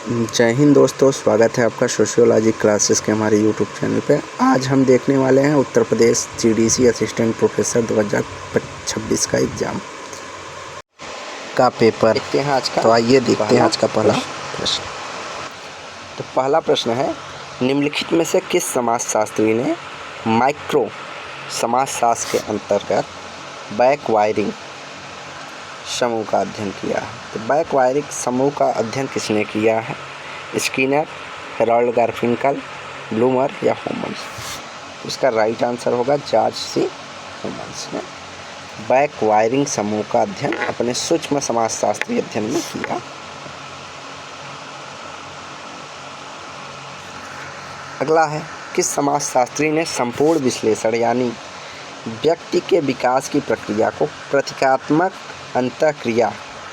जय हिंद दोस्तों, स्वागत है आपका सोशियोलॉजी क्लासेस के हमारे यूट्यूब चैनल पे। आज हम देखने वाले हैं Uttar Pradesh GDC assistant professor 2026 का एग्ज़ाम का पेपर देखते हैं आज का। तो आइए देखते हैं आज का पहला प्रश्न। तो पहला प्रश्न है, निम्नलिखित में से किस समाजशास्त्री ने माइक्रो समाजशास्त्र के अंतर्गत बैक वायरिंग समूह का अध्ययन किया है? तो बैक वायरिंग समूह का अध्ययन किसने किया है? स्किनर, हेरोल्ड गारफिंकल, ब्लूमर या होमन्स? इसका राइट आंसर होगा जॉर्ज सी होमन्स ने बैक वायरिंग समूह का अध्ययन अपने सूक्ष्म समाजशास्त्री अध्ययन में किया। अगला है, किस समाजशास्त्री ने संपूर्ण विश्लेषण यानी व्यक्ति के विकास की प्रक्रिया को प्रतीकात्मक अंतःक्रिया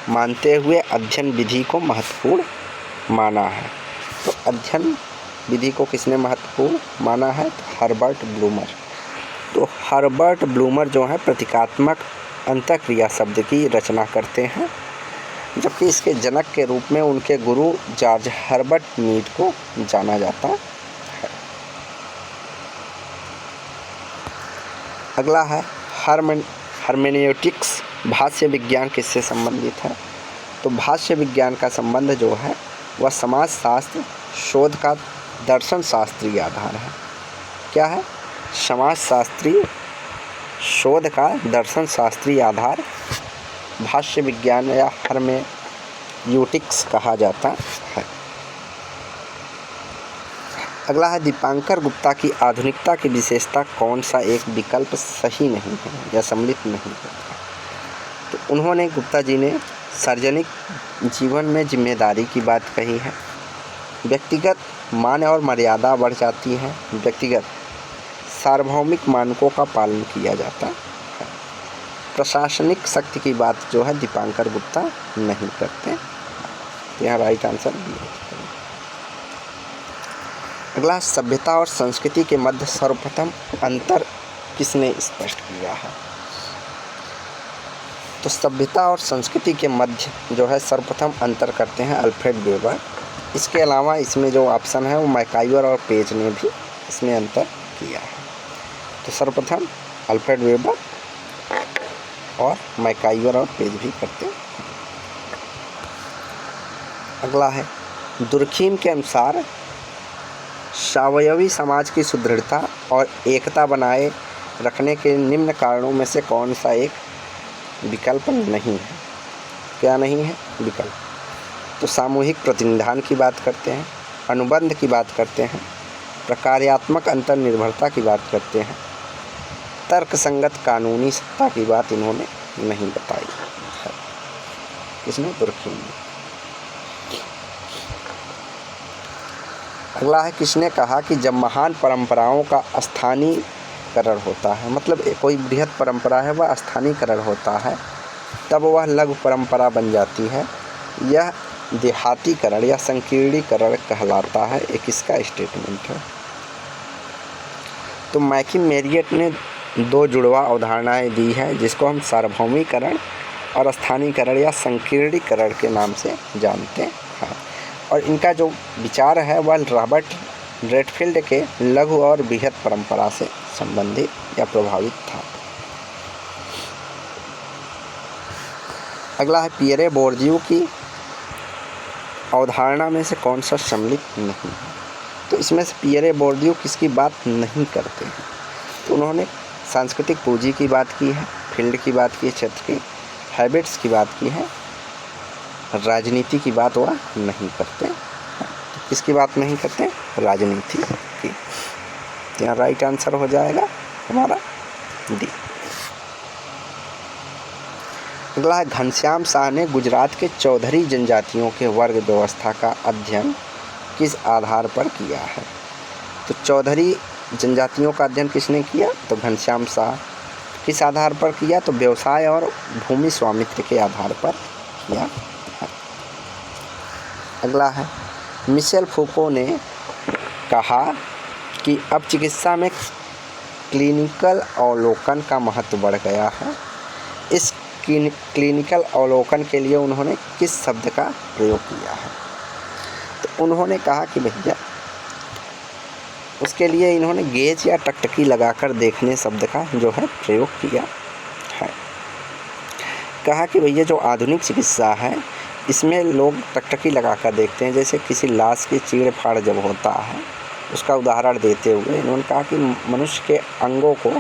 मानते हुए अध्ययन विधि को महत्वपूर्ण माना है? तो अध्ययन विधि को किसने महत्वपूर्ण माना है? तो हर्बर्ट ब्लूमर। तो हर्बर्ट ब्लूमर जो है प्रतीकात्मक अंतःक्रिया शब्द की रचना करते हैं, जबकि इसके जनक के रूप में उनके गुरु जॉर्ज हर्बर्ट मीड को जाना जाता है। अगला है, हर्मेन्यूटिक्स भाष्य विज्ञान किससे संबंधित है? तो भाष्य विज्ञान का संबंध जो है वह समाजशास्त्र शोध का दर्शन शास्त्रीय आधार है। क्या है? समाजशास्त्री शोध का दर्शन शास्त्रीय आधार भाष्य विज्ञान या हर्मेन्यूटिक्स कहा जाता है। अगला है, दीपांकर गुप्ता की आधुनिकता की विशेषता कौन सा एक विकल्प सही नहीं है या सम्मिलित नहीं है? तो उन्होंने, गुप्ता जी ने सार्वजनिक जीवन में जिम्मेदारी की बात कही है, व्यक्तिगत मान और मर्यादा बढ़ जाती है, व्यक्तिगत सार्वभौमिक मानकों का पालन किया जाता है, प्रशासनिक शक्ति की बात जो है दीपांकर गुप्ता नहीं करते। यहाँ राइट आंसर दिया। अगला, सभ्यता और संस्कृति के मध्य सर्वप्रथम अंतर किसने स्पष्ट किया है? तो सभ्यता और संस्कृति के मध्य जो है सर्वप्रथम अंतर करते हैं अल्फ्रेड वेबर। इसके अलावा इसमें जो ऑप्शन है वो मैकाइवर और पेज ने भी इसमें अंतर किया है। तो सर्वप्रथम अल्फ्रेड वेबर और मैकाइवर और पेज भी करते हैं। अगला है, दुर्खीम के अनुसार स्वावयवी समाज की सुदृढ़ता और एकता बनाए रखने के निम्न कारणों में से कौन सा एक विकल्प नहीं है? क्या नहीं है विकल्प? तो सामूहिक प्रतिनिधान की बात करते हैं, अनुबंध की बात करते हैं, प्रकार्यात्मक अंतर्निर्भरता की बात करते हैं, तर्कसंगत कानूनी सत्ता की बात इन्होंने नहीं बताई है। किसने? दुर्खीम ने। अगला है, किसने कहा कि जब महान परंपराओं का स्थानीयकरण होता है, मतलब कोई बृहद परंपरा है वह स्थानीयकरण होता है, तब वह लघु परंपरा बन जाती है। यह देहातीकरण या संकीर्णीकरण कहलाता है। एक इसका स्टेटमेंट है। तो मैकिम मेरियट ने दो जुड़वा अवधारणाएं दी है, जिसको हम सार्वभौमिकरण और स्थानीयकरण या संकीर्णीकरण के नाम से जानते हैं, और इनका जो विचार है वह रॉबर्ट रेडफील्ड के लघु और बृहद परंपरा से संबंधित या प्रभावित था। अगला है, पियरे बोर्दियू की अवधारणा में से कौन सा सम्मिलित नहीं है? तो इसमें से पियरे बोर्दियू किसकी बात नहीं करते हैं? तो उन्होंने सांस्कृतिक पूंजी की बात की है, फील्ड की बात की है, क्षेत्र की हैबिट्स की बात की है, राजनीति की बात वह नहीं करते। किसकी बात नहीं करते? राजनीति की। तो यहाँ राइट आंसर हो जाएगा हमारा डी। अगला है, घनश्याम शाह ने गुजरात के चौधरी जनजातियों के वर्ग व्यवस्था का अध्ययन किस आधार पर किया है? तो चौधरी जनजातियों का अध्ययन किसने किया? तो घनश्याम शाह। किस आधार पर किया? तो व्यवसाय और भूमि स्वामित्व के आधार पर किया है। अगला है, मिशेल फूको ने कहा कि अब चिकित्सा में क्लिनिकल अवलोकन का महत्व बढ़ गया है। इस क्लिनिकल अवलोकन के लिए उन्होंने किस शब्द का प्रयोग किया है? तो उन्होंने कहा कि भैया उसके लिए इन्होंने गेज या टकटकी लगाकर देखने शब्द का जो है प्रयोग किया है। कहा कि भैया जो आधुनिक चिकित्सा है इसमें लोग टकटकी लगाकर देखते हैं, जैसे किसी लाश की चीड़ फाड़ जब होता है उसका उदाहरण देते हुए इन्होंने कहा कि मनुष्य के अंगों को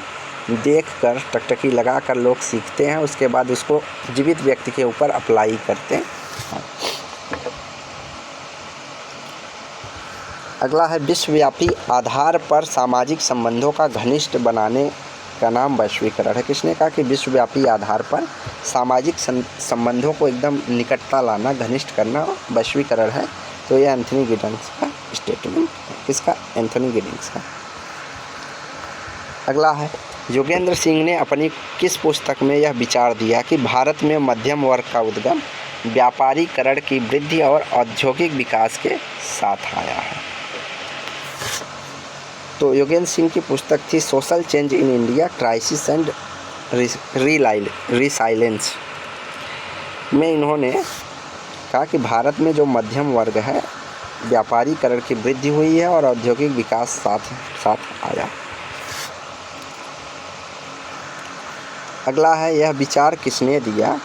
देखकर टकटकी लगाकर लोग सीखते हैं, उसके बाद उसको जीवित व्यक्ति के ऊपर अप्लाई करते हैं। अगला है विश्वव्यापी आधार पर सामाजिक संबंधों का घनिष्ठ बनाने का नाम वैश्वीकरण है। किसने कहा कि विश्वव्यापी आधार पर सामाजिक संबंधों को एकदम निकटता लाना, घनिष्ठ करना वैश्वीकरण है? तो ये एंथनी गिडिंग्स का स्टेटमेंट है। किसका? एंथनी गिडिंग्स का। अगला है योगेंद्र सिंह ने अपनी किस पुस्तक में यह विचार दिया कि भारत में मध्यम वर्ग का उद्गम व्यापारीकरण की वृद्धि और औद्योगिक विकास के साथ आया है? तो योगेंद्र सिंह की पुस्तक थी social change in India, crisis and resilience. में इन्होंने कहा कि भारत में जो मध्यम वर्ग है व्यापारीकरण की वृद्धि हुई है और औद्योगिक विकास साथ आया। अगला है यह विचार किसने दिया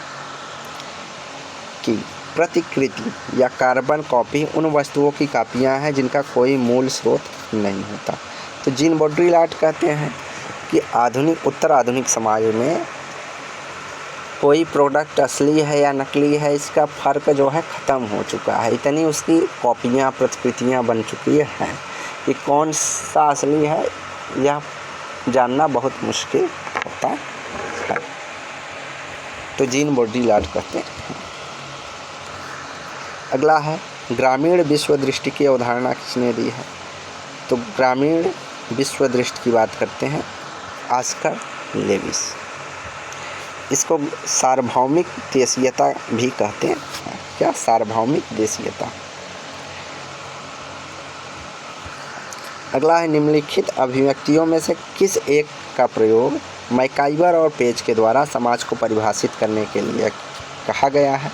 कि प्रतिकृति या कार्बन कॉपी उन वस्तुओं की कापियां हैं जिनका कोई मूल स्रोत नहीं होता। तो जीन बॉड्रिलार्ड कहते हैं कि उत्तर आधुनिक समाज में कोई प्रोडक्ट असली है या नकली है इसका फ़र्क जो है ख़त्म हो चुका है। इतनी उसकी कॉपियाँ प्रतिकृतियाँ बन चुकी हैं कि कौन सा असली है यह जानना बहुत मुश्किल होता है। तो जीन बॉड्रिलार्ड कहते हैं। अगला है ग्रामीण विश्व दृष्टि की अवधारणा किसने दी है? तो ग्रामीण विश्व दृष्टि की बात करते हैं ऑस्कर लेविस। इसको सार्वभौमिक देशीयता भी कहते हैं। क्या? सार्वभौमिक देशीयता। अगला है निम्नलिखित अभिव्यक्तियों में से किस एक का प्रयोग मैकाइवर और पेज के द्वारा समाज को परिभाषित करने के लिए कहा गया है?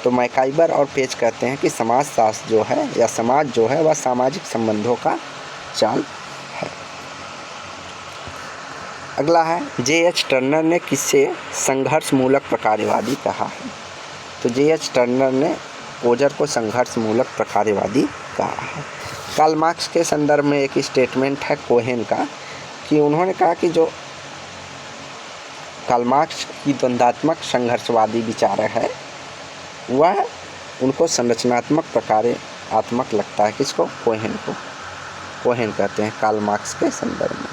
तो मैकाइवर और पेज कहते हैं कि समाजशास्त्र जो है या समाज जो है वह सामाजिक संबंधों का जाल है। अगला है J.H. टर्नर ने किसे संघर्षमूलक प्रकार्यवादी कहा है? तो J.H. टर्नर ने ओजर को संघर्षमूलक प्रकार्यवादी कहा है। कार्ल मार्क्स के संदर्भ में एक स्टेटमेंट है कोहेन का कि उन्होंने कहा कि जो कार्ल मार्क्स की द्वंद्वात्मक संघर्षवादी विचार है वह उनको संरचनात्मक प्रकार्यात्मक लगता है। किसको? कोहेन को। कोहेन कहते हैं कार्ल मार्क्स के संदर्भ में।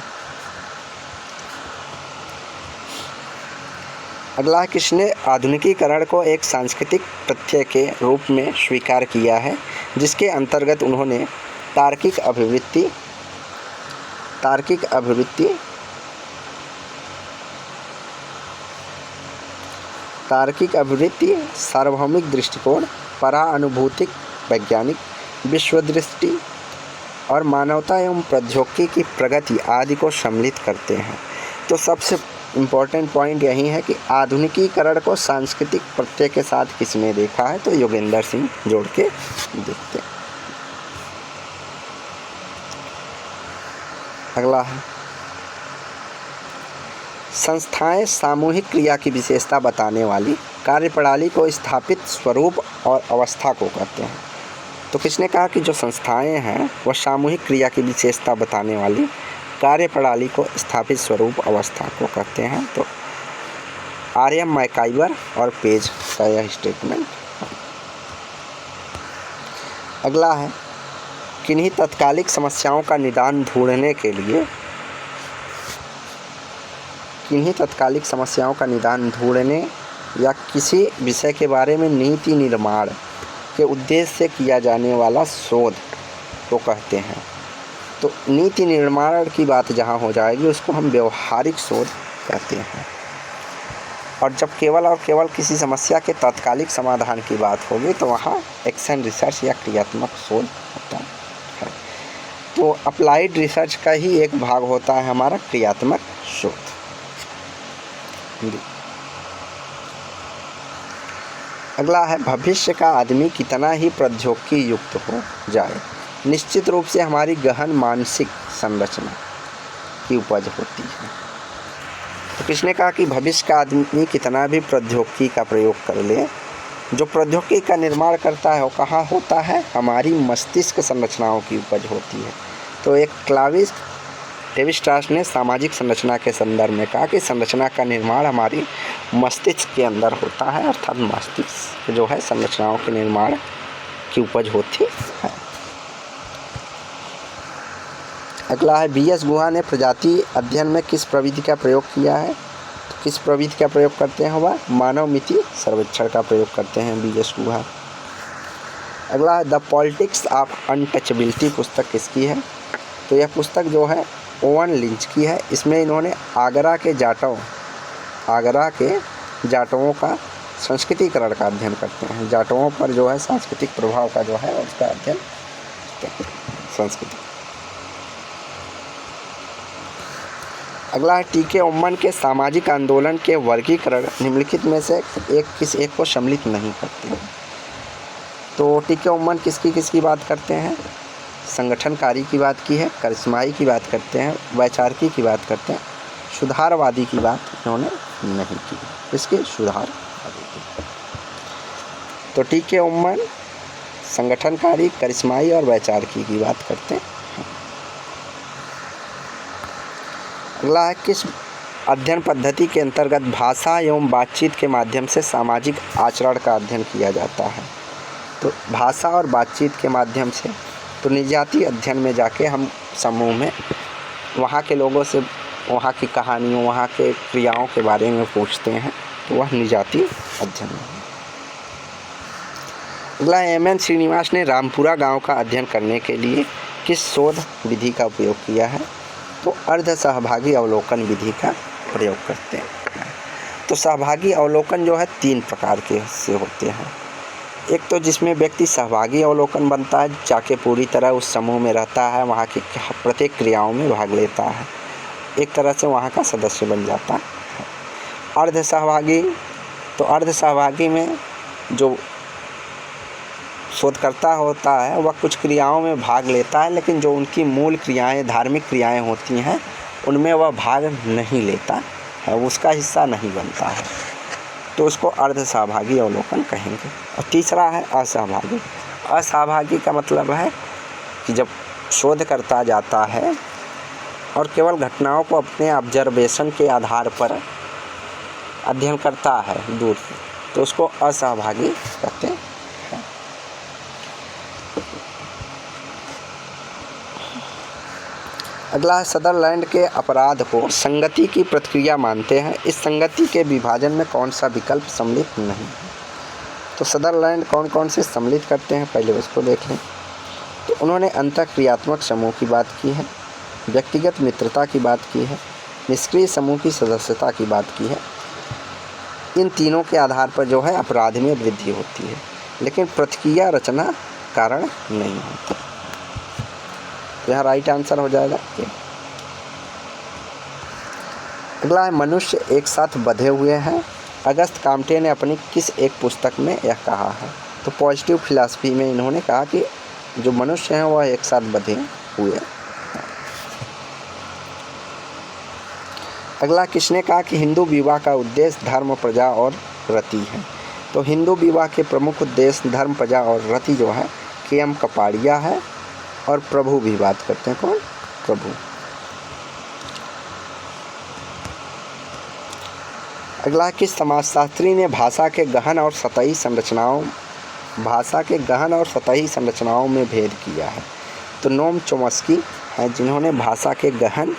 अगला किसने आधुनिकीकरण को एक सांस्कृतिक तथ्य के रूप में स्वीकार किया है जिसके अंतर्गत उन्होंने तार्किक अभिवृत्ति सार्वभौमिक दृष्टिकोण, परानुभूतिक वैज्ञानिक विश्वदृष्टि और मानवता एवं प्रौद्योगिकी की प्रगति आदि को सम्मिलित करते हैं? तो सबसे इम्पोर्टेंट पॉइंट यही है कि आधुनिकीकरण को सांस्कृतिक प्रत्यय के साथ किसने देखा है? तो योगेंद्र सिंह जोड़ के देखते हैं। अगला है संस्थाएं सामूहिक क्रिया की विशेषता बताने वाली कार्यप्रणाली को स्थापित स्वरूप और अवस्था को कहते हैं। तो किसने कहा कि जो संस्थाएं हैं वह सामूहिक क्रिया की विशेषता बताने वाली कार्यप्रणाली को स्थापित स्वरूप अवस्था को कहते हैं? तो आर.एम. मैकाइवर और पेज का यह स्टेटमेंट। अगला है किन्हीं तत्कालिक समस्याओं का निदान ढूंढने के लिए या किसी विषय के बारे में नीति निर्माण के उद्देश्य से किया जाने वाला शोध को कहते हैं। तो नीति निर्माण की बात जहाँ हो जाएगी उसको हम व्यवहारिक शोध कहते हैं। और जब केवल और केवल किसी समस्या के तात्कालिक समाधान की बात होगी तो वहाँ एक्शन रिसर्च या क्रियात्मक शोध होता है। तो अप्लाइड रिसर्च का ही एक भाग होता है हमारा क्रियात्मक शोध। अगला है भविष्य का आदमी कितना ही प्रौद्योगिकी युक्त हो जाए, निश्चित रूप से हमारी गहन मानसिक संरचना की उपज होती है। तो किसने कहा कि भविष्य का आदमी कितना भी प्रौद्योगिकी का प्रयोग कर ले, जो प्रौद्योगिकी का निर्माण करता है वो कहाँ होता है, हमारी मस्तिष्क संरचनाओं की उपज होती है। तो एक क्लाविस लेवी-स्ट्रॉस ने सामाजिक संरचना के संदर्भ में कहा कि संरचना का निर्माण हमारी मस्तिष्क के अंदर होता है, अर्थात मस्तिष्क जो है संरचनाओं के निर्माण की उपज होती है। अगला है बी एस गुहा ने प्रजाति अध्ययन में किस प्रविधि का प्रयोग किया है। तो किस प्रविधि का प्रयोग करते हैं वह मानव मिति सर्वेक्षण का प्रयोग करते हैं बी एस गुहा। अगला है द पॉलिटिक्स ऑफ अनटचेबिलिटी पुस्तक किसकी है। तो यह पुस्तक जो है ओवन लिंच की है। इसमें इन्होंने आगरा के जाटवों का संस्कृतिकरण का अध्ययन करते हैं, जाटवों पर जो है सांस्कृतिक प्रभाव का जो है उसका अध्ययन संस्कृति। अगला है टी.के. उम्मन के सामाजिक आंदोलन के वर्गीकरण निम्नलिखित में से किस एक को सम्मिलित नहीं करते हैं। तो टी.के. उम्मन किसकी बात करते हैं, संगठनकारी की बात की है, करिश्माई की बात करते हैं, वैचारिकी की बात करते हैं, सुधारवादी की बात इन्होंने नहीं की। इसके सुधारवादी की। तो टी.के. उम्मन संगठनकारी, करिश्माई और वैचारिकी की बात करते हैं। अगला है किस अध्ययन पद्धति के अंतर्गत भाषा एवं बातचीत के माध्यम से सामाजिक आचरण का अध्ययन किया जाता है। तो भाषा और बातचीत के माध्यम से, तो निजाती अध्ययन में जाके हम समूह में वहाँ के लोगों से वहाँ की कहानियों, वहाँ के क्रियाओं के बारे में पूछते हैं, तो वह निजाती अध्ययन है। अगला एम.एन. श्रीनिवास ने रामपुरा गांव का अध्ययन करने के लिए किस शोध विधि का उपयोग किया है। तो अर्ध सहभागी अवलोकन विधि का प्रयोग करते हैं। तो सहभागी अवलोकन जो है 3 प्रकार के से होते हैं। एक तो जिसमें व्यक्ति सहभागी अवलोकन बनता है, जाके पूरी तरह उस समूह में रहता है, वहाँ की प्रत्येक क्रियाओं में भाग लेता है, एक तरह से वहाँ का सदस्य बन जाता है। अर्ध सहभागी, तो अर्ध सहभागी में जो शोधकर्ता होता है वह कुछ क्रियाओं में भाग लेता है, लेकिन जो उनकी मूल क्रियाएं, धार्मिक क्रियाएं होती हैं उनमें वह भाग नहीं लेता है, उसका हिस्सा नहीं बनता है, तो उसको अर्ध सहभागी अवलोकन कहेंगे। और तीसरा है असहभागी। असहभागी का मतलब है कि जब शोध करता जाता है और केवल घटनाओं को अपने ऑब्जर्वेशन के आधार पर अध्ययन करता है दूर से, तो उसको असहभागी कहते हैं। अगला है सदरलैंड के अपराध को संगति की प्रतिक्रिया मानते हैं। इस संगति के विभाजन में कौन सा विकल्प सम्मिलित नहीं है। तो सदरलैंड कौन कौन से सम्मिलित करते हैं पहले उसको देख लें। तो उन्होंने अंतःक्रियात्मक समूह की बात की है, व्यक्तिगत मित्रता की बात की है, निष्क्रिय समूह की सदस्यता की बात की है। इन तीनों के आधार पर जो है अपराध में वृद्धि होती है, लेकिन प्रतिक्रिया रचना कारण नहीं होती। यह राइट आंसर हो जाएगा। अगला है मनुष्य एक साथ बंधे हुए हैं। अगस्त काम्टे ने अपनी किस एक पुस्तक में यह कहा है। तो पॉजिटिव फिलॉसफी में इन्होंने कहा कि जो मनुष्य हैं वह एक साथ बंधे हुए हैं। अगला किसने कहा कि हिंदू विवाह का उद्देश्य धर्म, प्रजा और रति है। तो हिंदू विवाह के प्रमुख उद्देश्य धर्म, प्रजा और रति जो है के.एम. कपाड़िया है। और प्रभु भी बात करते हैं, कौन, प्रभु। अगला किस समाजशास्त्री ने भाषा के गहन और सतही संरचनाओं में भेद किया है। तो नोम चोम्स्की है जिन्होंने भाषा के गहन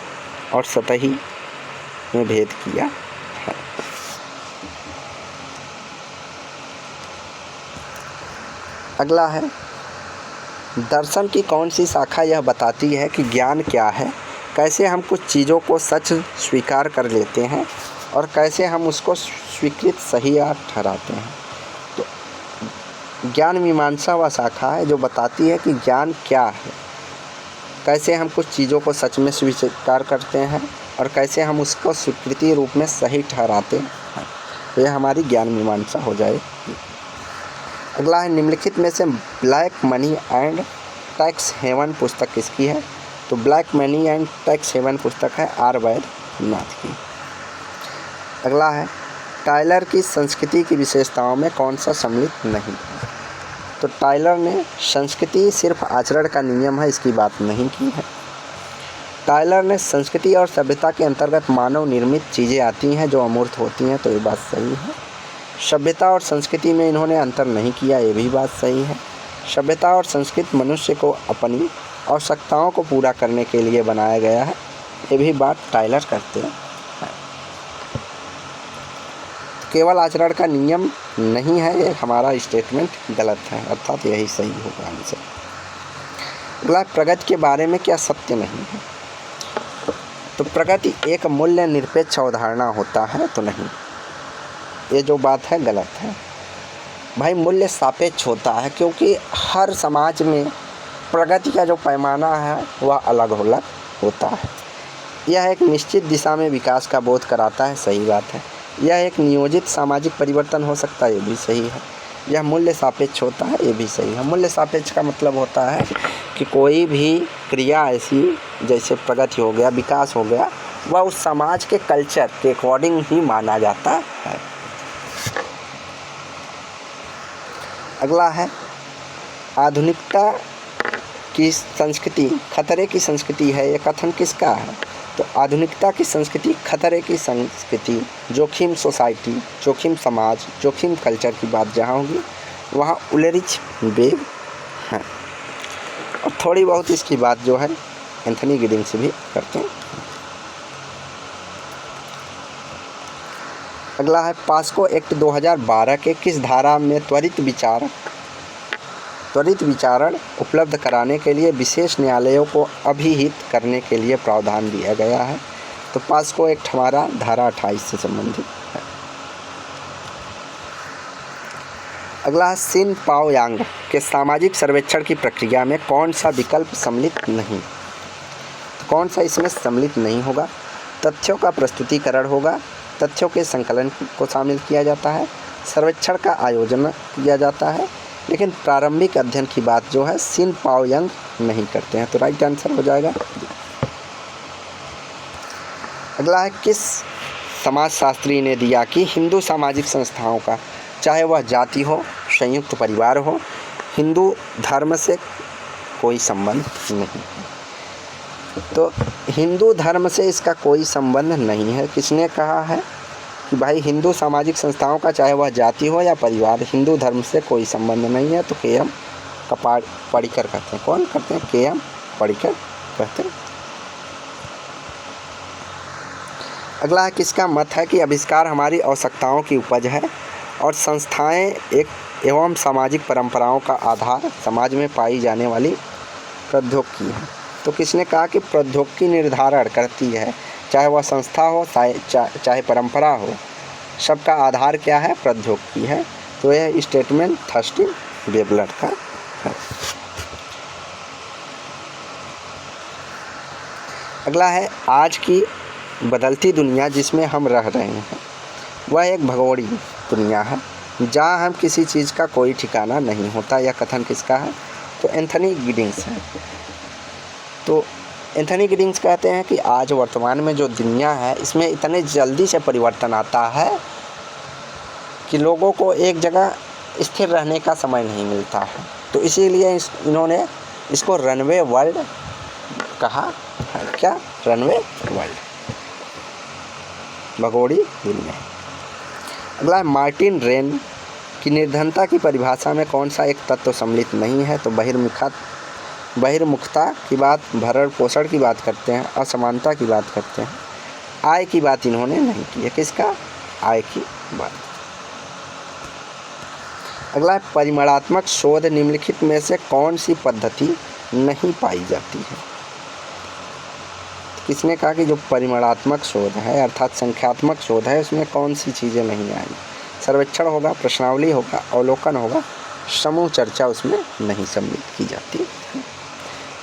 और सतही में भेद किया है। अगला है दर्शन की कौन सी शाखा यह बताती है कि ज्ञान क्या है, कैसे हम कुछ चीज़ों को सच स्वीकार कर लेते हैं और कैसे हम उसको स्वीकृत सही ठहराते हैं। तो ज्ञान मीमांसा वह शाखा है जो बताती है कि ज्ञान क्या है, कैसे हम कुछ चीज़ों को सच में स्वीकार करते हैं और कैसे हम उसको स्वीकृति रूप में सही ठहराते हैं। तो यह हमारी ज्ञान मीमांसा हो जाएगी। अगला है निम्नलिखित में से black money and tax haven पुस्तक किसकी है? तो black money and tax haven पुस्तक है आर वैद्यनाथ की। अगला है टाइलर की संस्कृति की विशेषताओं में कौन सा सम्मिलित नहीं? तो टाइलर ने संस्कृति सिर्फ आचरण का नियम है इसकी बात नहीं की है। टाइलर ने संस्कृति और सभ्यता के अंतर्गत मानव निर्मित चीज़ें आती हैं जो अमूर्त होती हैं, तो ये बात सही है। सभ्यता और संस्कृति में इन्होंने अंतर नहीं किया, ये भी बात सही है। सभ्यता और संस्कृति मनुष्य को अपनी आवश्यकताओं को पूरा करने के लिए बनाया गया है, ये भी बात टाइलर करते हैं। केवल आचरण का नियम नहीं है, ये हमारा स्टेटमेंट गलत है, अर्थात यही सही होगा आंसर। अगला प्रगति के बारे में क्या सत्य नहीं है? तो प्रगति एक मूल्य निरपेक्ष अवधारणा होता है, तो नहीं, ये जो बात है गलत है। भाई मूल्य सापेक्ष होता है, क्योंकि हर समाज में प्रगति का जो पैमाना है वह अलग अलग होता है। यह एक निश्चित दिशा में विकास का बोध कराता है, सही बात है। यह एक नियोजित सामाजिक परिवर्तन हो सकता है, ये भी सही है। यह मूल्य सापेक्ष होता है, ये भी सही है। मूल्य सापेक्ष का मतलब होता है कि कोई भी क्रिया ऐसी, जैसे प्रगति हो गया, विकास हो गया, वह उस समाज के कल्चर के अकॉर्डिंग ही माना जाता है। अगला है आधुनिकता की संस्कृति खतरे की संस्कृति है, ये कथन किसका है? तो आधुनिकता की संस्कृति खतरे की संस्कृति, जोखिम सोसाइटी, जोखिम समाज, जोखिम कल्चर की बात जहाँ होगी वहाँ उलरिच बेग है। और थोड़ी बहुत इसकी बात जो है एंथनी गिडिंग से भी करते हैं। अगला है पास्को एक्ट 2012 के किस धारा में त्वरित विचारण उपलब्ध कराने के लिए विशेष न्यायालयों को अभिहित करने के लिए प्रावधान दिया गया है? तो पास्को एक्ट हमारा धारा 28 से संबंधित है। अगला है सिन पाओ यांग के सामाजिक सर्वेक्षण की प्रक्रिया में कौन सा विकल्प सम्मिलित नहीं? कौन सा इसमें सम्मिलित नहीं होगा? तथ्यों का प्रस्तुतिकरण होगा, तथ्यों के संकलन को शामिल किया जाता है, सर्वेक्षण का आयोजन किया जाता है, लेकिन प्रारंभिक अध्ययन की बात जो है सिन पाओ यांग नहीं करते हैं, तो राइट आंसर हो जाएगा। अगला है किस समाजशास्त्री ने दिया कि हिंदू सामाजिक संस्थाओं का, चाहे वह जाति हो, संयुक्त परिवार हो, हिंदू धर्म से कोई संबंध नहीं है? तो हिंदू धर्म से इसका कोई संबंध नहीं है। किसने कहा है कि भाई हिंदू सामाजिक संस्थाओं का, चाहे वह जाति हो या परिवार, हिंदू धर्म से कोई संबंध नहीं है? तो के.एम. पडिक्कर कहते हैं। कौन कहते हैं? के.एम. पडिक्कर कहते हैं। अगला है किसका मत है कि आविष्कार हमारी आवश्यकताओं की उपज है और संस्थाएं एक एवं सामाजिक परंपराओं का आधार समाज में पाई जाने वाली प्रौद्योगिकी है? तो किसने कहा कि प्रौद्योगिकी निर्धारण करती है, चाहे वह संस्था हो चाहे परंपरा हो, सबका आधार क्या है? प्रौद्योगिकी है। तो यह स्टेटमेंट थर्स्टिन वेबलर का है। अगला है आज की बदलती दुनिया जिसमें हम रह रहे हैं वह एक भगोड़ी दुनिया है जहाँ हम किसी चीज़ का कोई ठिकाना नहीं होता। यह कथन किसका है? तो एंथनी गिडिंग्स है। तो एंथनी गिडिंग्स कहते हैं कि आज वर्तमान में जो दुनिया है इसमें इतने जल्दी से परिवर्तन आता है कि लोगों को एक जगह स्थिर रहने का समय नहीं मिलता है। तो इसीलिए इन्होंने इसको रनवे वर्ल्ड कहा है। क्या? रनवे वर्ल्ड, भगोड़ी दुनिया। अगला है मार्टिन रेन की निर्धनता की परिभाषा में कौन सा एक तत्व सम्मिलित नहीं है? तो बहिर्मुखता की बात, भरण पोषण की बात करते हैं, असमानता की बात करते हैं, आय की बात इन्होंने नहीं की है। किसका? आय की बात। अगला है परिमाणात्मक शोध निम्नलिखित में से कौन सी पद्धति नहीं पाई जाती है? किसने कहा कि जो परिमाणात्मक शोध है अर्थात संख्यात्मक शोध है उसमें कौन सी चीज़ें नहीं आई? सर्वेक्षण होगा, प्रश्नावली होगा, अवलोकन होगा, समूह चर्चा उसमें नहीं सम्मिलित की जाती।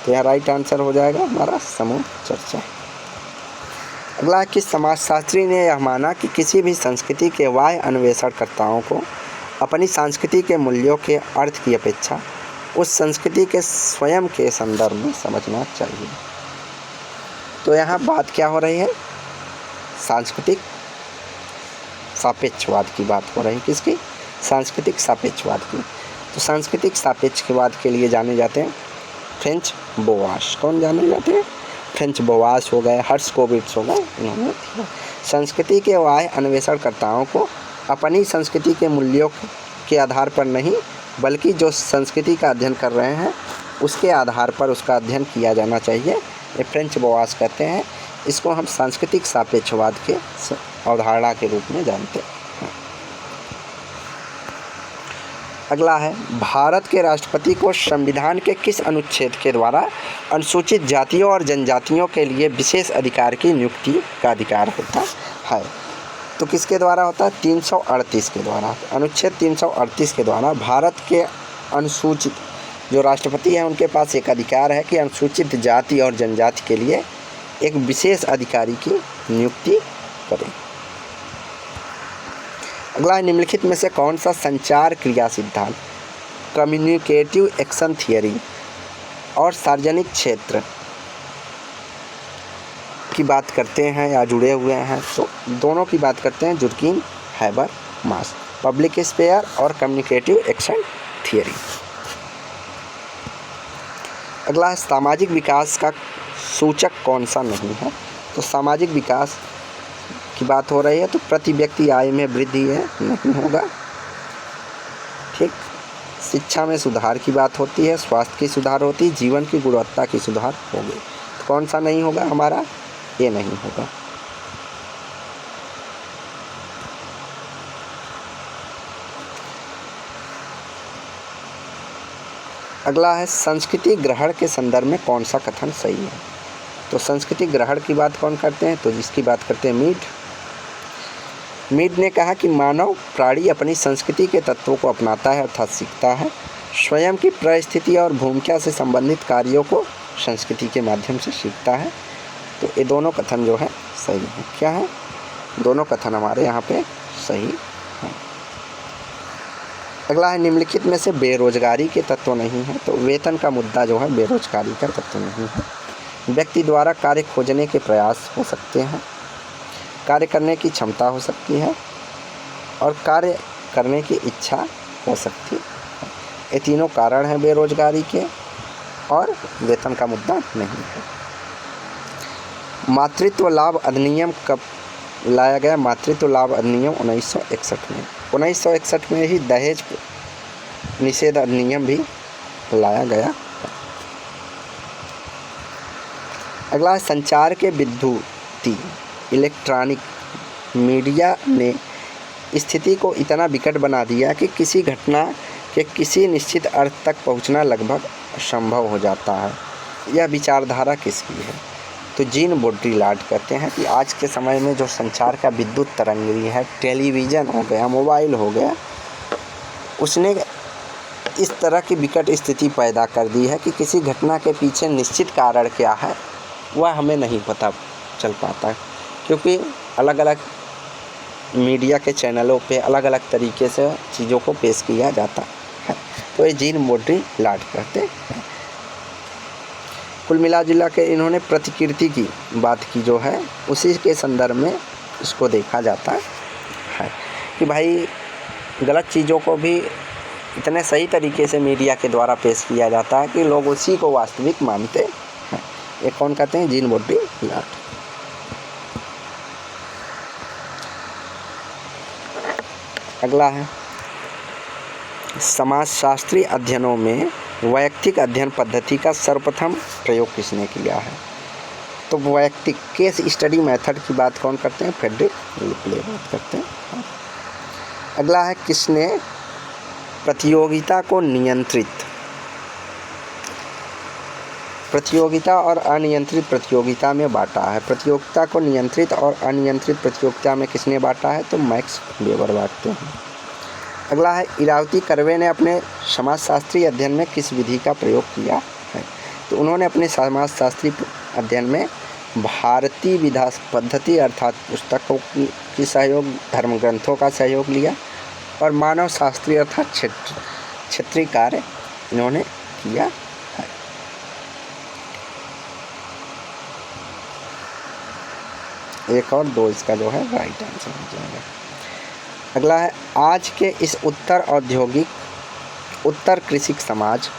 तो यह राइट आंसर हो जाएगा हमारा समूह चर्चा। अगला, किस समाजशास्त्री ने यह माना कि किसी भी संस्कृति के बाह्य अन्वेषणकर्ताओं को अपनी संस्कृति के मूल्यों के अर्थ की अपेक्षा उस संस्कृति के स्वयं के संदर्भ में समझना चाहिए। तो यहाँ बात क्या हो रही है? सांस्कृतिक सापेक्षवाद की बात हो रही है। किसकी? सांस्कृतिक सापेक्षवाद की। तो सांस्कृतिक सापेक्षवाद के लिए जाने जाते हैं फ्रेंच बोवास। कौन जाने जाते हैं? फ्रेंच बोवास हो गए, हर्ट्ज़कोविट्ज़ हो गए। इन्होंने संस्कृति के बाह्य अन्वेषणकर्ताओं को अपनी संस्कृति के मूल्यों के आधार पर नहीं, बल्कि जो संस्कृति का अध्ययन कर रहे हैं उसके आधार पर उसका अध्ययन किया जाना चाहिए। ये फ्रेंच बोवास कहते हैं। इसको हम सांस्कृतिक सापेक्षवाद के अवधारणा के रूप में जानते हैं। अगला है, भारत के राष्ट्रपति को संविधान के किस अनुच्छेद के द्वारा अनुसूचित जातियों और जनजातियों के लिए विशेष अधिकार की नियुक्ति का अधिकार होता है? तो किसके द्वारा होता है? 338 के द्वारा। अनुच्छेद 338 के द्वारा भारत के अनुसूचित जो राष्ट्रपति हैं उनके पास एक अधिकार है कि अनुसूचित जाति और जनजाति के लिए एक विशेष अधिकारी की नियुक्ति करें। अगला है, निम्नलिखित में से कौन सा संचार क्रिया सिद्धांत कम्युनिकेटिव एक्शन थियरी और सार्वजनिक क्षेत्र की बात करते हैं या जुड़े हुए हैं? तो दोनों की बात करते हैं, जुर्किन हैबरमास, पब्लिक स्फेयर और कम्युनिकेटिव एक्शन थियरी। अगला है, सामाजिक विकास का सूचक कौन सा नहीं है? तो सामाजिक विकास की बात हो रही है तो प्रति व्यक्ति आय में वृद्धि है, नहीं होगा। ठीक। शिक्षा में सुधार की बात होती है, स्वास्थ्य की सुधार होती है, जीवन की गुणवत्ता की सुधार होगी। तो कौन सा नहीं होगा हमारा? ये नहीं होगा। अगला है, संस्कृति ग्रहण के संदर्भ में कौन सा कथन सही है? तो संस्कृति ग्रहण की बात कौन करते हैं? तो जिसकी बात करते हैं मीड। मीड ने कहा कि मानव प्राणी अपनी संस्कृति के तत्वों को अपनाता है अर्थात सीखता है। स्वयं की परिस्थिति और भूमिका से संबंधित कार्यों को संस्कृति के माध्यम से सीखता है। तो ये दोनों कथन जो है सही है। क्या है? दोनों कथन हमारे यहाँ पे सही है। अगला है, निम्नलिखित में से बेरोजगारी के तत्व नहीं है। तो वेतन का मुद्दा जो है बेरोजगारी का तत्व नहीं है। व्यक्ति द्वारा कार्य खोजने के प्रयास हो सकते हैं, कार्य करने की क्षमता हो सकती है और कार्य करने की इच्छा हो सकती है। ये तीनों कारण हैं बेरोजगारी के और वेतन का मुद्दा नहीं है। मातृत्व लाभ अधिनियम कब लाया गया? मातृत्व लाभ अधिनियम 1961 में। 1961 में ही दहेज निषेध अधिनियम भी लाया गया। अगला है, संचार के विद्युतीय इलेक्ट्रॉनिक मीडिया ने स्थिति को इतना विकट बना दिया कि किसी घटना के किसी निश्चित अर्थ तक पहुंचना लगभग असंभव हो जाता है। यह विचारधारा किसकी है? तो जीन बोड्रिलार्ड कहते हैं कि आज के समय में जो संचार का विद्युत तरंगी है, टेलीविज़न हो गया, मोबाइल हो गया, उसने इस तरह की विकट स्थिति पैदा कर दी है कि किसी घटना के पीछे निश्चित कारण क्या है वह हमें नहीं पता चल पाता, क्योंकि अलग अलग मीडिया के चैनलों पे अलग अलग तरीके से चीज़ों को पेश किया जाता है। तो ये जीन बोड्रिलार्ड कहते हैं। कुल मिला जुला के इन्होंने प्रतिकृति की बात की जो है उसी के संदर्भ में इसको देखा जाता है कि भाई गलत चीज़ों को भी इतने सही तरीके से मीडिया के द्वारा पेश किया जाता है कि लोग उसी को वास्तविक मानते हैं। ये कौन कहते हैं? जीन बोड्रिलार्ड। अगला है, समाजशास्त्री अध्ययनों में वैयक्तिक अध्ययन पद्धति का सर्वप्रथम प्रयोग किसने किया है? तो वैयक्तिक केस स्टडी मेथड की बात कौन करते हैं? फ्रेडरिक लिपले बात करते हैं। अगला है, किसने प्रतियोगिता को प्रतियोगिता और अनियंत्रित प्रतियोगिता में बांटा है? प्रतियोगिता को नियंत्रित और अनियंत्रित प्रतियोगिता में किसने बांटा है? तो मैक्स वेबर बांटते हैं। अगला है, इरावती कर्वे ने अपने समाजशास्त्री अध्ययन में किस विधि का प्रयोग किया है? तो उन्होंने अपने समाजशास्त्री अध्ययन में भारतीय विधा पद्धति अर्थात पुस्तकों की सहयोग, धर्म ग्रंथों का सहयोग लिया और मानव शास्त्रीय अर्थात क्षेत्रीय कार्य इन्होंने किया है। एक और दो इसका जो है राइट आंसर हो जाएगा। अगला है, आज के इस उत्तर कृषिक समाज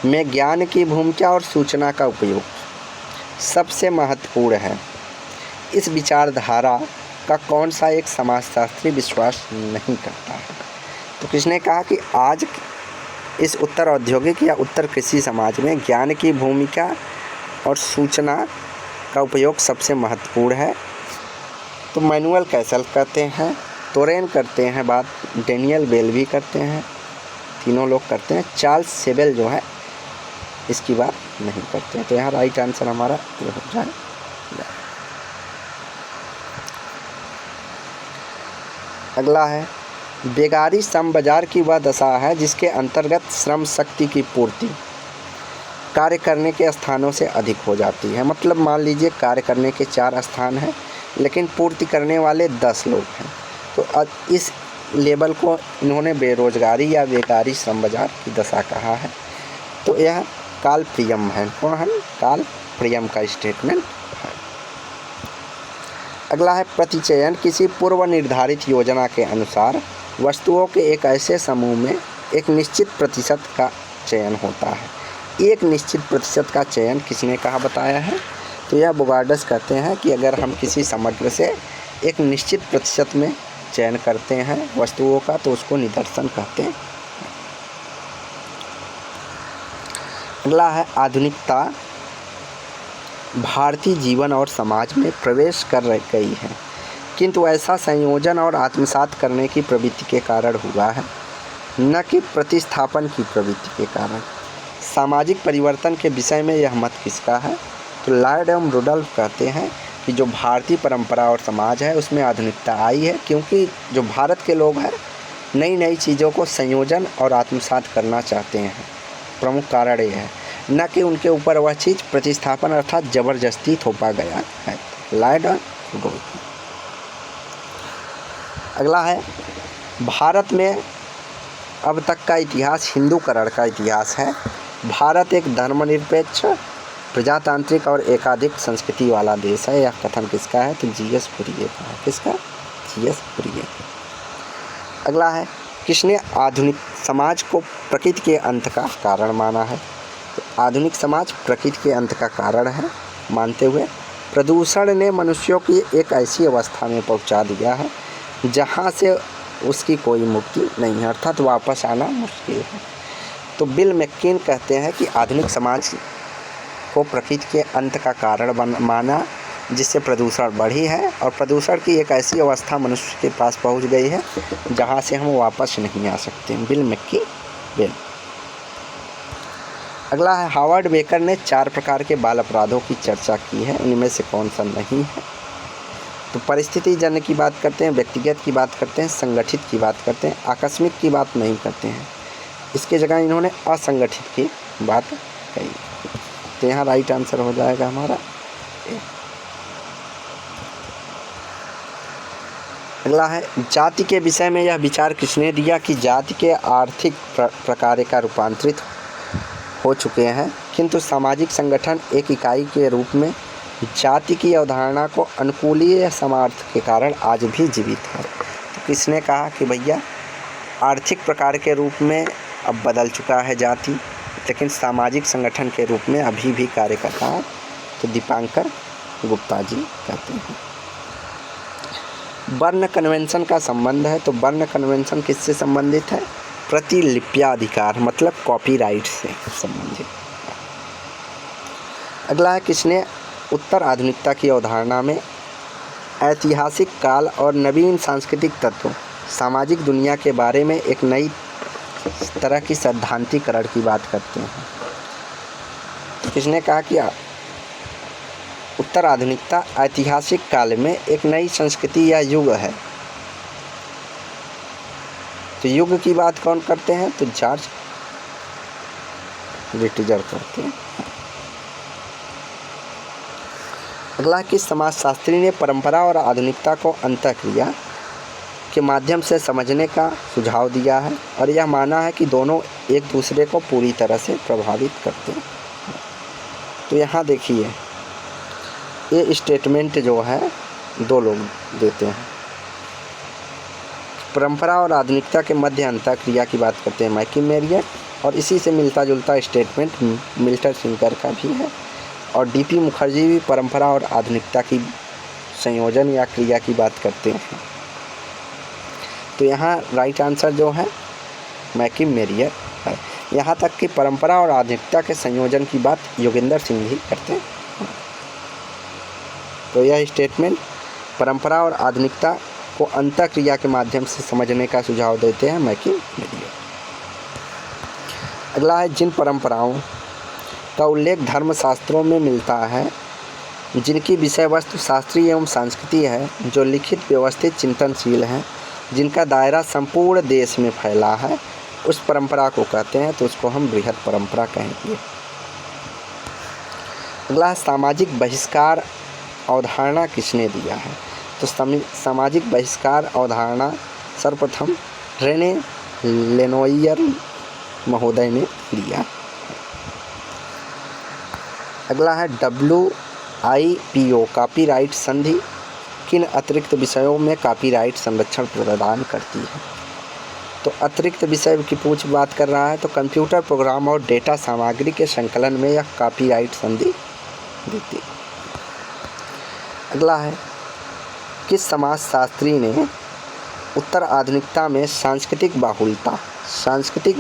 में ज्ञान की भूमिका और सूचना का उपयोग सबसे महत्वपूर्ण है। इस विचारधारा का कौन सा एक समाजशास्त्री विश्वास नहीं करता है? तो किसने कहा कि आज इस उत्तर औद्योगिक या उत्तर कृषि समाज में ज्ञान की भूमिका और सूचना का उपयोग सबसे महत्वपूर्ण है? तो मैनुअल कैसल करते हैं, तोरेन करते हैं बात, डेनियल बेल भी करते हैं, तीनों लोग करते हैं। चार्ल्स सेबेल जो है इसकी बात नहीं करते हैं। तो यहाँ राइट आंसर हमारा ये हो जाए। अगला है, बेगारी श्रम बाजार की वह दशा है जिसके अंतर्गत श्रम शक्ति की पूर्ति कार्य करने के स्थानों से अधिक हो जाती है। मतलब मान लीजिए कार्य करने के 4 स्थान हैं लेकिन पूर्ति करने वाले 10 लोग हैं, तो इस लेवल को इन्होंने बेरोजगारी या बेकारी श्रम बाजार की दशा कहा है। तो यह कार्ल प्रियम है। कौन है? कार्ल प्रियम का स्टेटमेंट है। अगला है, प्रतिचयन किसी पूर्व निर्धारित योजना के अनुसार वस्तुओं के एक ऐसे समूह में एक निश्चित प्रतिशत का चयन होता है। एक निश्चित प्रतिशत का चयन किसने कहा बताया है? तो यह बोगार्डस कहते हैं कि अगर हम किसी समग्र से एक निश्चित प्रतिशत में चयन करते हैं वस्तुओं का तो उसको निदर्शन कहते हैं। अगला है, आधुनिकता भारतीय जीवन और समाज में प्रवेश कर गई है किंतु ऐसा संयोजन और आत्मसात करने की प्रवृत्ति के कारण हुआ है, न कि प्रतिस्थापन की प्रवृत्ति के कारण। सामाजिक परिवर्तन के विषय में यह मत किसका है? तो लॉयड एवं रुडोल्फ कहते हैं कि जो भारतीय परंपरा और समाज है उसमें आधुनिकता आई है क्योंकि जो भारत के लोग हैं नई नई चीज़ों को संयोजन और आत्मसात करना चाहते हैं। प्रमुख कारण ये है, न कि उनके ऊपर वह चीज़ प्रतिस्थापन अर्थात ज़बरदस्ती थोपा गया है। लॉयड और रुडोल्फ। अगला है, भारत में अब तक का इतिहास हिंदूकरण का इतिहास है। भारत एक धर्मनिरपेक्ष, प्रजातांत्रिक और एकाधिक संस्कृति वाला देश है। यह कथन किसका है? तो जीएस फुरिये का है। किसका? जीएस फुरिये। अगला है, किसने आधुनिक समाज को प्रकृति के अंत का कारण माना है? तो आधुनिक समाज प्रकृति के अंत का कारण है मानते हुए प्रदूषण ने मनुष्यों की एक ऐसी अवस्था में पहुंचा दिया है जहां से उसकी कोई मुक्ति नहीं है, अर्थात वापस आना मुश्किल है। तो बिल मैक्किन कहते हैं कि आधुनिक समाज को प्रकृति के अंत का कारण माना जिससे प्रदूषण बढ़ी है और प्रदूषण की एक ऐसी अवस्था मनुष्य के पास पहुंच गई है जहां से हम वापस नहीं आ सकते। बिल मैक्किन। अगला है, हावर्ड बेकर ने 4 प्रकार के बाल अपराधों की चर्चा की है, उनमें से कौन सा नहीं है? तो परिस्थिति जन्य की बात करते हैं, व्यक्तिगत की बात करते हैं, संगठित की बात करते हैं, आकस्मिक की बात नहीं करते हैं। इसके जगह इन्होंने असंगठित की बात कही। तो यहाँ राइट आंसर हो जाएगा हमारा ए। अगला है, जाति के विषय में यह विचार किसने दिया कि जाति के आर्थिक प्रकार का रूपांतरित हो चुके हैं किंतु सामाजिक संगठन एक इकाई के रूप में जाति की अवधारणा को अनुकूलीय समार्थ के कारण आज भी जीवित है। तो किसने कहा कि भैया आर्थिक प्रकार के रूप में अब बदल चुका है जाति, लेकिन सामाजिक संगठन के रूप में अभी भी कार्य करता है? तो दीपांकर गुप्ता जी कहते हैं। वर्ण कन्वेंशन का संबंध है। तो वर्ण कन्वेंशन किससे संबंधित है? प्रतिलिप्याधिकार मतलब कॉपीराइट से संबंधित। अगला है, किसने उत्तर आधुनिकता की अवधारणा में ऐतिहासिक काल और नवीन सांस्कृतिक तत्व सामाजिक दुनिया के बारे में एक नई तरह की सैद्धांतिकरण की बात करते हैं? किसने कहा कि उत्तर आधुनिकता ऐतिहासिक काल में एक नई संस्कृति या युग है? तो युग की बात कौन करते हैं? तो जॉर्ज रिटिजर करते हैं। अगला, किस समाजशास्त्री ने परंपरा और आधुनिकता को अंतःक्रिया के माध्यम से समझने का सुझाव दिया है और यह माना है कि दोनों एक दूसरे को पूरी तरह से प्रभावित करते हैं। तो यहाँ देखिए ये स्टेटमेंट जो है दो लोग देते हैं। परंपरा और आधुनिकता के मध्य अंतर क्रिया की बात करते हैं मैकिमेरियर, और इसी से मिलता जुलता स्टेटमेंट मिल्टन स्पिंकर का भी है। और डीपी मुखर्जी भी परंपरा और आधुनिकता की संयोजन या क्रिया की बात करते हैं। तो यहाँ राइट आंसर जो है मैकिमेरियर है। यहाँ तक कि परंपरा और आधुनिकता के संयोजन की बात योगेंद्र सिंह भी करते हैं। तो यह स्टेटमेंट परंपरा और आधुनिकता को अंतःक्रिया के माध्यम से समझने का सुझाव देते हैं मैकिमेरियर। अगला है जिन परंपराओं का उल्लेख धर्मशास्त्रों में मिलता है, जिनकी विषय वस्तु शास्त्रीय एवं सांस्कृतिक है, जो लिखित व्यवस्थित चिंतनशील हैं, जिनका दायरा संपूर्ण देश में फैला है, उस परंपरा को कहते हैं। तो उसको हम बृहद परंपरा कहेंगे। अगला है सामाजिक बहिष्कार अवधारणा किसने दिया है? तो सामाजिक बहिष्कार अवधारणा सर्वप्रथम रेने लेनोयर महोदय ने दिया। अगला है WIPO कॉपीराइट संधि किन अतिरिक्त विषयों में कॉपीराइट संरक्षण प्रदान करती है? तो अतिरिक्त विषय की बात कर रहा है तो कंप्यूटर प्रोग्राम और डेटा सामग्री के संकलन में यह कॉपीराइट संधि देती है। अगला है किस समाजशास्त्री ने उत्तर आधुनिकता में सांस्कृतिक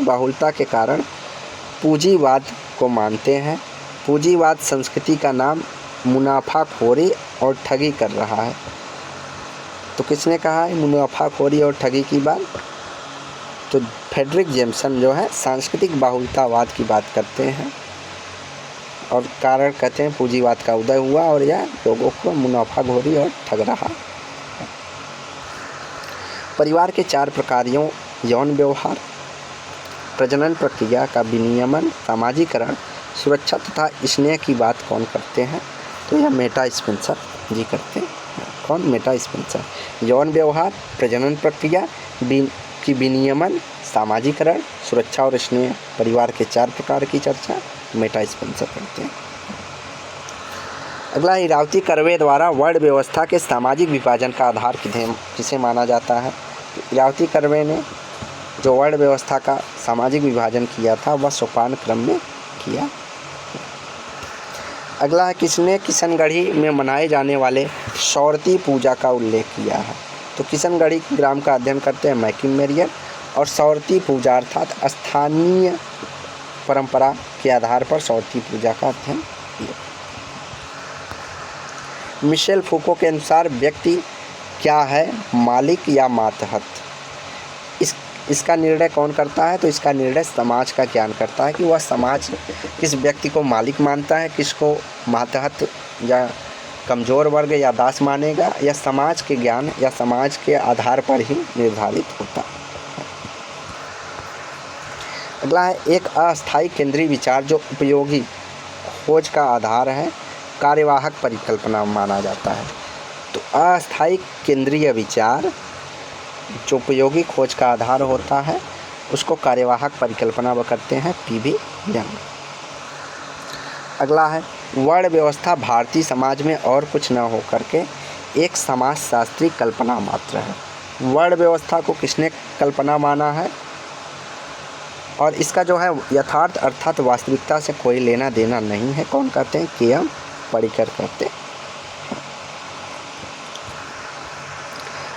बाहुलता के कारण पूंजीवाद को मानते हैं? पूंजीवाद संस्कृति का नाम मुनाफाखोरी और ठगी कर रहा है। तो किसने कहा है मुनाफाखोरी और ठगी की बात? तो फ्रेडरिक जेम्सन जो है सांस्कृतिक बाहुलतावाद की बात करते हैं और कारण कहते हैं पूंजीवाद का उदय हुआ और यह लोगों को मुनाफाखोरी और ठग रहा। परिवार के 4 प्रकारों यौन व्यवहार, प्रजनन प्रक्रिया का विनियमन, सामाजिकरण, सुरक्षा तथा स्नेह की बात कौन करते हैं? तो यह मेटा स्पेंसर जी करते हैं। कौन? Meta Spencer. यौन व्यवहार, प्रजनन प्रक्रिया की विनियमन, सामाजिकरण, सुरक्षा और स्नेह, परिवार के 4 प्रकार की चर्चा मेटा स्पेंसर करते हैं। अगला इरावती कर्वे द्वारा वर्ण व्यवस्था के सामाजिक विभाजन का आधार किसे माना जाता है? तो इरावती कर्वे ने जो वर्ण व्यवस्था का सामाजिक विभाजन किया था वह सोपान क्रम में किया। अगला है किसने किशनगढ़ी में मनाए जाने वाले सौरती पूजा का उल्लेख किया है? तो किशनगढ़ी ग्राम का अध्ययन करते हैं मैकिमेरियर और सौरती पूजा अर्थात स्थानीय परंपरा के आधार पर सौरती पूजा का अध्ययन किया। मिशेल फूको के अनुसार व्यक्ति क्या है, मालिक या मातहत? इसका निर्णय कौन करता है? तो इसका निर्णय समाज का ज्ञान करता है कि वह समाज किस व्यक्ति को मालिक मानता है, किसको मातहत या कमज़ोर वर्ग या दास मानेगा, या समाज के ज्ञान या समाज के आधार पर ही निर्धारित होता है। अगला है एक अस्थायी केंद्रीय विचार जो उपयोगी खोज का आधार है, कार्यवाहक परिकल्पना माना जाता है। तो अस्थायी केंद्रीय विचार जो उपयोगी खोज का आधार होता है उसको कार्यवाहक परिकल्पना व करते हैं PV यंग। अगला है वर्ण व्यवस्था भारतीय समाज में और कुछ न हो करके एक समाजशास्त्री कल्पना मात्र है। वर्ण व्यवस्था को किसने कल्पना माना है? और इसका जो है यथार्थ अर्थात वास्तविकता से कोई लेना देना नहीं है। कौन कहते हैं? KM परिकर कहते हैं।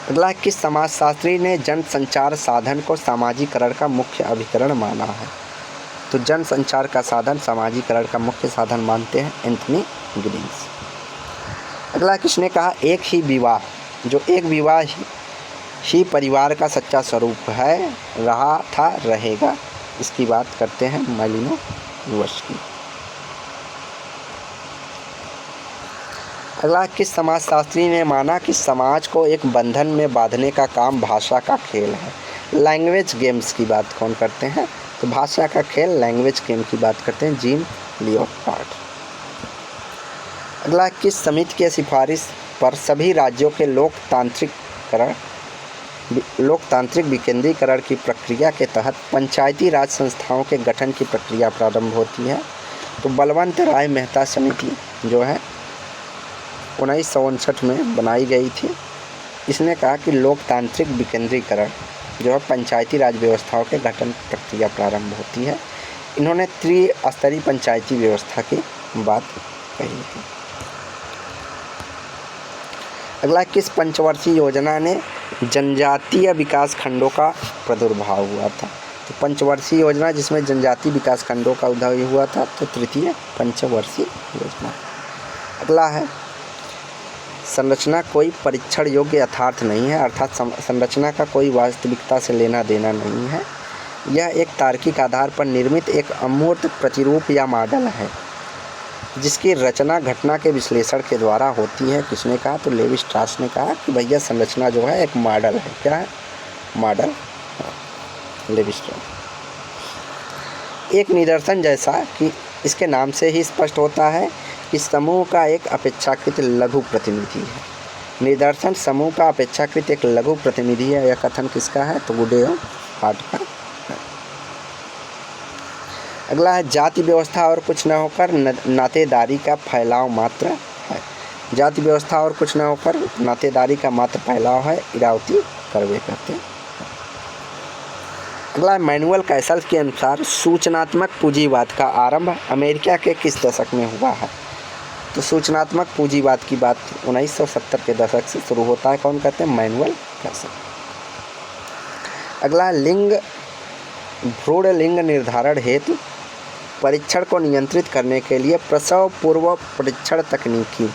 अगला किस समाजशास्त्री ने जनसंचार साधन को सामाजिकरण का मुख्य अभिकरण माना है? तो जनसंचार का साधन सामाजिकरण का मुख्य साधन मानते हैं एंथनी गिडिंग्स। अगला किसने कहा एक ही विवाह, जो एक विवाह ही परिवार का सच्चा स्वरूप है, रहा था, रहेगा? इसकी बात करते हैं मालिनोवस्की। अगला किस समाजशास्त्री ने माना कि समाज को एक बंधन में बांधने का काम भाषा का खेल है? लैंग्वेज गेम्स की बात कौन करते हैं? तो भाषा का खेल लैंग्वेज गेम की बात करते हैं जीन लियोटार्ड। अगला किस समिति की सिफारिश पर सभी राज्यों के लोकतांत्रिकरण लोकतांत्रिक विकेंद्रीकरण की प्रक्रिया के तहत पंचायती राज संस्थाओं के गठन की प्रक्रिया प्रारंभ होती है। तो बलवंत राय मेहता समिति जो है 1959 में बनाई गई थी। इसने कहा कि लोकतांत्रिक विकेंद्रीकरण जो है पंचायती राज व्यवस्थाओं के गठन प्रक्रिया प्रारंभ होती है। इन्होंने त्रिस्तरीय पंचायती व्यवस्था की बात कही थी। अगला, किस पंचवर्षीय योजना ने जनजातीय विकास खंडों का प्रादुर्भाव हुआ था? तो पंचवर्षीय योजना जिसमें जनजातीय विकास खंडों का उदय हुआ था, तो तृतीय पंचवर्षीय योजना। अगला है, संरचना कोई परीक्षण योग्य यथार्थ नहीं है, अर्थात संरचना का कोई वास्तविकता से लेना देना नहीं है। यह एक तार्किक आधार पर निर्मित एक अमूर्त प्रतिरूप या मॉडल है जिसकी रचना घटना के विश्लेषण के द्वारा होती है। किसने कहा? तो लेवी स्ट्रास ने कहा कि भैया संरचना जो है एक मॉडल है। क्या है? मॉडल। लेवी स्ट्रास। एक निदर्शन जैसा कि इसके नाम से ही स्पष्ट होता है कि समूह का एक अपेक्षाकृत लघु प्रतिनिधि है। निदर्शन समूह का अपेक्षाकृत एक लघु प्रतिनिधि है। यह कथन किसका है? तो गुडे और हार्ट का। अगला है, जाति व्यवस्था और कुछ न होकर नातेदारी का फैलाव मात्र है। जाति व्यवस्था और कुछ न होकर नातेदारी का मात्र फैलाव है, इरावती कर्वे कहते हैं। अगला, मैनुअल कैसल के अनुसार सूचनात्मक पूंजीवाद का आरंभ अमेरिका के किस दशक में हुआ है? तो सूचनात्मक पूंजीवाद की बात 1970 के दशक से शुरू होता है। कौन कहते हैं? Manual castle. अगला, भ्रूण लिंग निर्धारण हेतु परीक्षण को नियंत्रित करने के लिए प्रसव पूर्व परीक्षण तकनीकी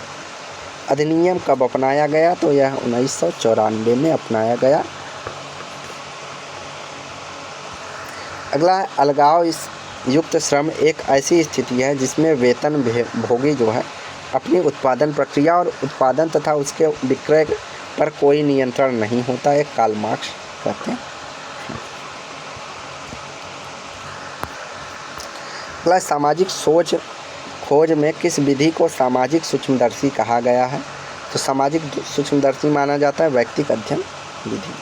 अधिनियम कब अपनाया गया? तो यह 1994 में अपनाया गया। अगला, अलगाव युक्त श्रम एक ऐसी स्थिति है जिसमें वेतन भोगी जो है अपनी उत्पादन प्रक्रिया और उत्पादन तथा उसके विक्रय पर कोई नियंत्रण नहीं होता। एक कार्ल मार्क्स कहते हैं। अगला, सामाजिक सोच खोज में किस विधि को सामाजिक सूक्ष्मदर्शी कहा गया है? तो सामाजिक सूक्ष्मदर्शी माना जाता है व्यक्तिक अध्ययन विधि।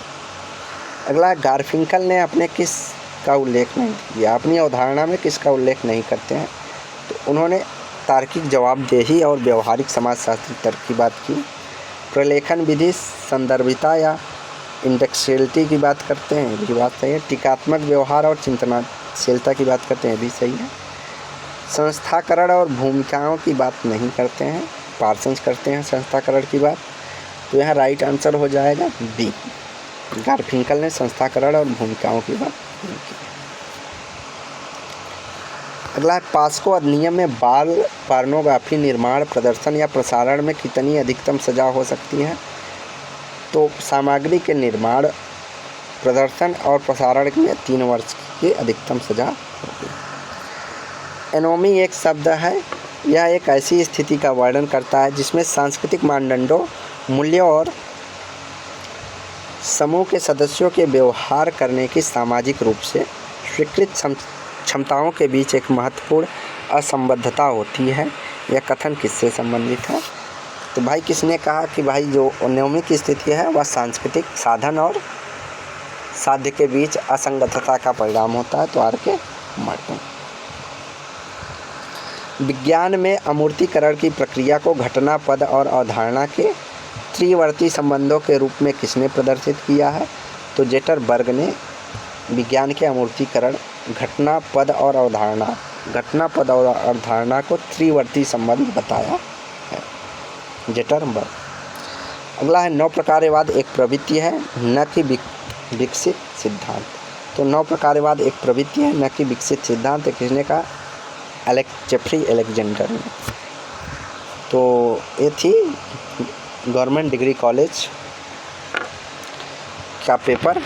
अगला, गारफिंकल ने अपने किस का उल्लेख नहीं किया? अपनी अवधारणा में किसका उल्लेख नहीं करते हैं? तो उन्होंने तार्किक जवाबदेही और व्यवहारिक समाजशास्त्री तर्क की बात की। प्रलेखन विधि, संदर्भिता या इंडेक्सुअलिटी की बात करते हैं, ये भी बात सही है। टीकात्मक व्यवहार और चिंतनशीलता की बात करते हैं, भी सही है। संस्थाकरण और भूमिकाओं की बात नहीं करते हैं, पार्सन्स करते हैं संस्थाकरण की बात। तो यहाँ राइट आंसर हो जाएगा बी। गारफिंकल ने संस्थाकरण और भूमिकाओं की बात नहीं की। अगला है, पास्को अधिनियम में बाल पोर्नोग्राफी निर्माण, प्रदर्शन या प्रसारण में कितनी अधिकतम सजा हो सकती है? तो सामग्री के निर्माण, प्रदर्शन और प्रसारण में 3 वर्ष की अधिकतम सजा होगी। एनोमी एक शब्द है। यह एक ऐसी स्थिति का वर्णन करता है जिसमें सांस्कृतिक मानदंडों, मूल्यों और समूह के सदस्यों के व्यवहार करने की सामाजिक रूप से स्वीकृत क्षमताओं के बीच एक महत्वपूर्ण असंबद्धता होती है। यह कथन किससे संबंधित है? तो भाई किसने कहा कि भाई जो एनोमी की स्थिति है वह सांस्कृतिक साधन और साध्य के बीच असंगतता का परिणाम होता है। तो आर के मार्टिन। विज्ञान में अमूर्तीकरण की प्रक्रिया को घटना, पद और अवधारणा के त्रिवर्ती संबंधों के रूप में किसने प्रदर्शित किया है? तो जेटरबर्ग ने विज्ञान के अमूर्तीकरण घटना, पद और अवधारणा को त्रिवर्ती संबंध बताया है, जेटरबर्ग। अगला है, 9 प्रकारवाद एक प्रवृत्ति है न कि विकसित सिद्धांत। तो 9 प्रकारवाद एक प्रवृत्ति है न कि विकसित सिद्धांत। किसने कहा? जेफ्री अलेक्जेंडर ने। तो ये थी गवर्नमेंट डिग्री कॉलेज का पेपर,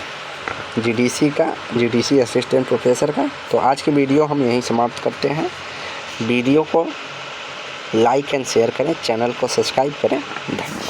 जीडीसी असिस्टेंट प्रोफेसर का। तो आज की वीडियो हम यहीं समाप्त करते हैं। वीडियो को लाइक एंड शेयर करें, चैनल को सब्सक्राइब करें। धन्यवाद।